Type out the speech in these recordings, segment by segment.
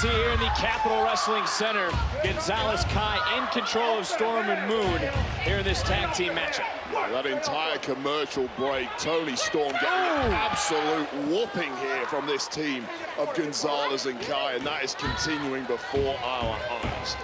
NXT here in the Capitol Wrestling Center. Gonzalez, Kai in control of Storm and Moon here in this tag team matchup. That entire commercial break, Toni Storm getting an absolute whooping here from this team of Gonzalez and Kai, and that is continuing before our eyes.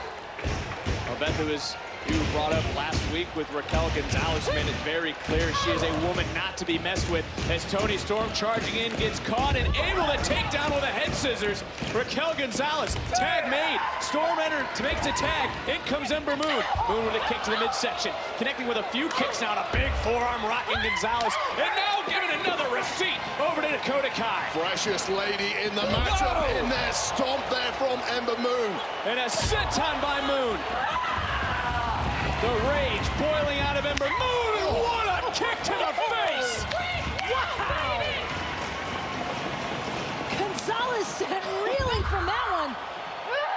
Beth, you brought up last week with Raquel, Gonzalez made it very clear she is a woman not to be messed with, as Toni Storm charging in gets caught and able to take down with a head scissors Raquel Gonzalez. Tag made. Storm entered to make the tag. In comes Ember Moon. Moon with a kick to the midsection, connecting with a few kicks now, and a big forearm rocking Gonzalez, and now giving another receipt over to Dakota Kai. Freshest lady in the matchup in there, stomp there from Ember Moon. And a senton by Moon. The rage boiling out of Ember Moon. What a kick to the face! Wow! Gonzalez sent reeling from that one.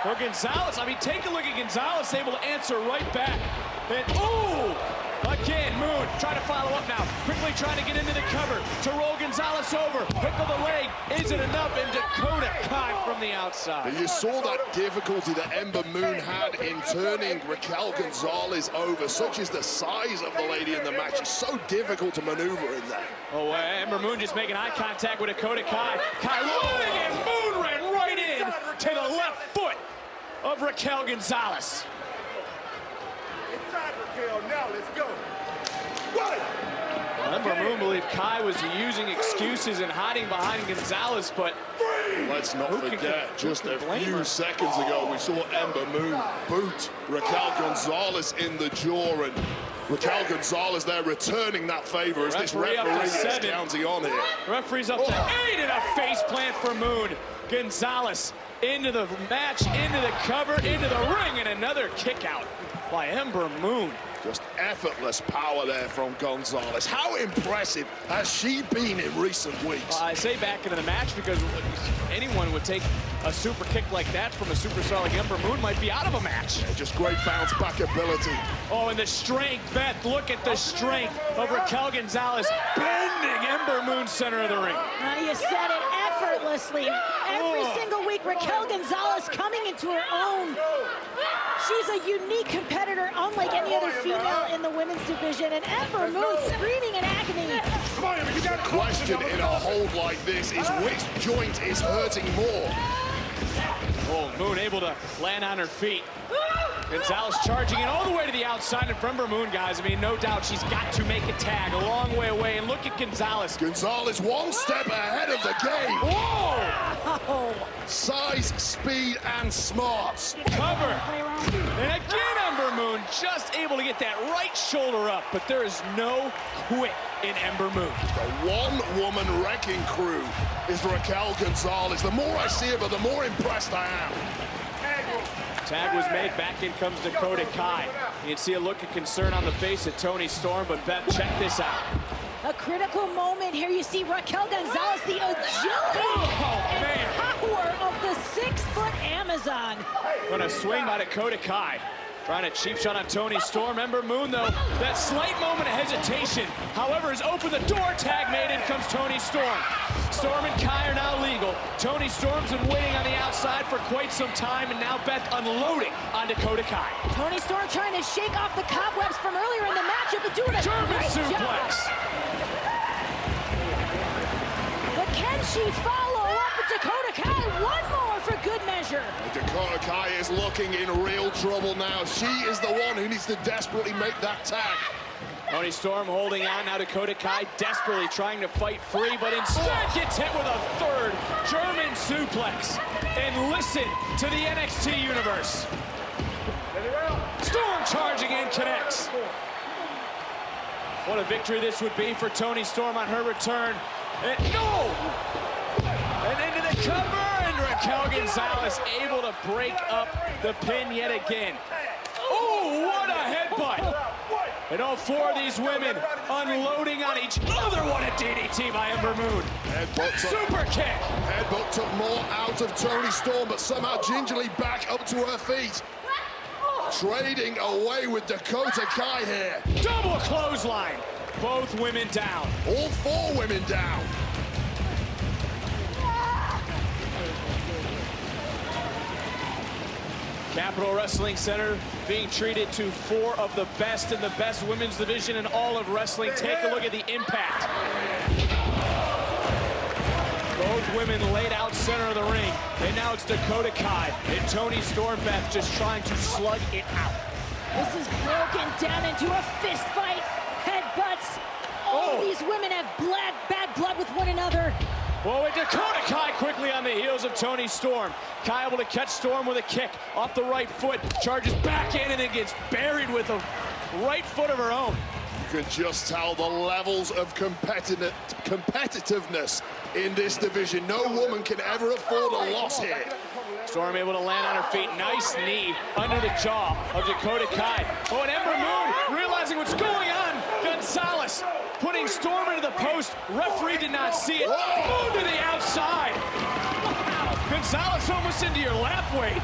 For Gonzalez, I mean, take a look at Gonzalez, able to answer right back. And ooh! Again, Moon trying to follow up now. Quickly trying to get into the cover to roll Gonzalez over. Hook of the leg. Is it enough? And Dakota Kai from the outside. But you saw that difficulty that Ember Moon had in turning Raquel Gonzalez over. Such is the size of the lady in the match. It's so difficult to maneuver in there. Oh, Ember Moon just making eye contact with Dakota Kai. Kai loading, and Moon ran right in to the left foot of Raquel Gonzalez. Now let's go. Ember Moon believed Kai was using excuses and hiding behind Gonzalez, but let's not forget, just a few seconds ago, we saw Ember Moon boot Raquel Gonzalez in the jaw, and Raquel Gonzalez there returning that favor as this referee is counting on here. Referee's up to 8 and a face plant for Moon. Gonzalez into the match, into the cover, into the ring, and another kick out by Ember Moon. Just effortless power there from Gonzalez. How impressive has she been in recent weeks? I say back into the match because anyone would take a super kick like that from a superstar like Ember Moon might be out of a match. Yeah, just great bounce back ability. Oh, and the strength, Beth, look at the strength of Raquel Gonzalez bending Ember Moon center of the ring. You said it, effortlessly. Every single week, Raquel Gonzalez coming into her own. She's a unique competitor, unlike any other female in the women's division, and Ember Moon screaming in agony. The question in a hold like this is which joint is hurting more? Oh, Moon able to land on her feet. Gonzalez charging in all the way to the outside, and for Ember Moon, guys, I mean, no doubt she's got to make a tag a long way away, and look at Gonzalez. Gonzalez one step ahead of the game. Whoa! Size, speed, and smarts. Cover. And again, Ember Moon just able to get that right shoulder up, but there is no quit in Ember Moon. The one-woman wrecking crew is Raquel Gonzalez. The more I see of her, the more impressed I am. Tag was made, back in comes Dakota Kai. You can see a look of concern on the face of Toni Storm, but Beth, check this out. A critical moment here. You see Raquel Gonzalez, the agility and power of the 6-foot Amazon. What a swing by Dakota Kai. Trying to cheap shot on Toni Storm. Ember Moon, though, that slight moment of hesitation, however, has opened the door. Tag made, in comes Toni Storm. Storm and Kai are now legal. Toni Storm's been waiting on the outside for quite some time, and now Beth unloading on Dakota Kai. Toni Storm trying to shake off the cobwebs from earlier in the matchup and doing a great suplex. job. But can she follow up with Dakota Kai? One more for good measure. Dakota Kai is looking in real trouble now. She is the one who needs to desperately make that tag. Toni Storm holding on now. Dakota Kai desperately trying to fight free, but instead gets hit with a third German suplex. And listen to the NXT universe. Storm charging in, connects. What a victory this would be for Toni Storm on her return. And no! And into the cover, and Raquel Gonzalez able to break up the pin yet again. Oh, what a headbutt! And all 4 of these women unloading on each other. What a DDT by Ember Moon. Super kick. Headbutt took more out of Toni Storm, but somehow gingerly back up to her feet. Trading away with Dakota Kai here. Double clothesline. Both women down. All 4 women down. Capital Wrestling Center being treated to 4 of the best in the best women's division in all of wrestling. Take a look at the impact. Both women laid out center of the ring. And now it's Dakota Kai and Toni Storm just trying to slug it out. This is broken down into a fist fight. Headbutts. All these women have bad blood with one another. Well, with Dakota Kai quickly on the heels of Toni Storm. Kai able to catch Storm with a kick off the right foot, charges back in and then gets buried with a right foot of her own. You can just tell the levels of competitiveness in this division. No woman can ever afford a loss here. Storm able to land on her feet. Nice knee under the jaw of Dakota Kai. Oh, and Ember Moon realizing what's going on. Gonzalez putting Storm into the post. Referee did not see it. Moon to the outside. Gonzalez almost into your lap weight.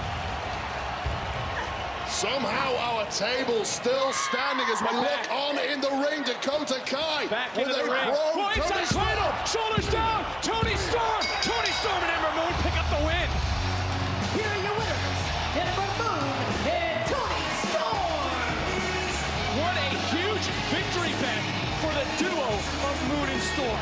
Somehow our table's still standing as we look on in the ring. Dakota Kai back into the ring. Oh, inside cradle. Shoulders down. Toni Storm. Toni Storm and Ember Moon pick up the win. Here are your winners, Ember Moon and Toni Storm. What a huge victory bet for the duo of Moon and Storm.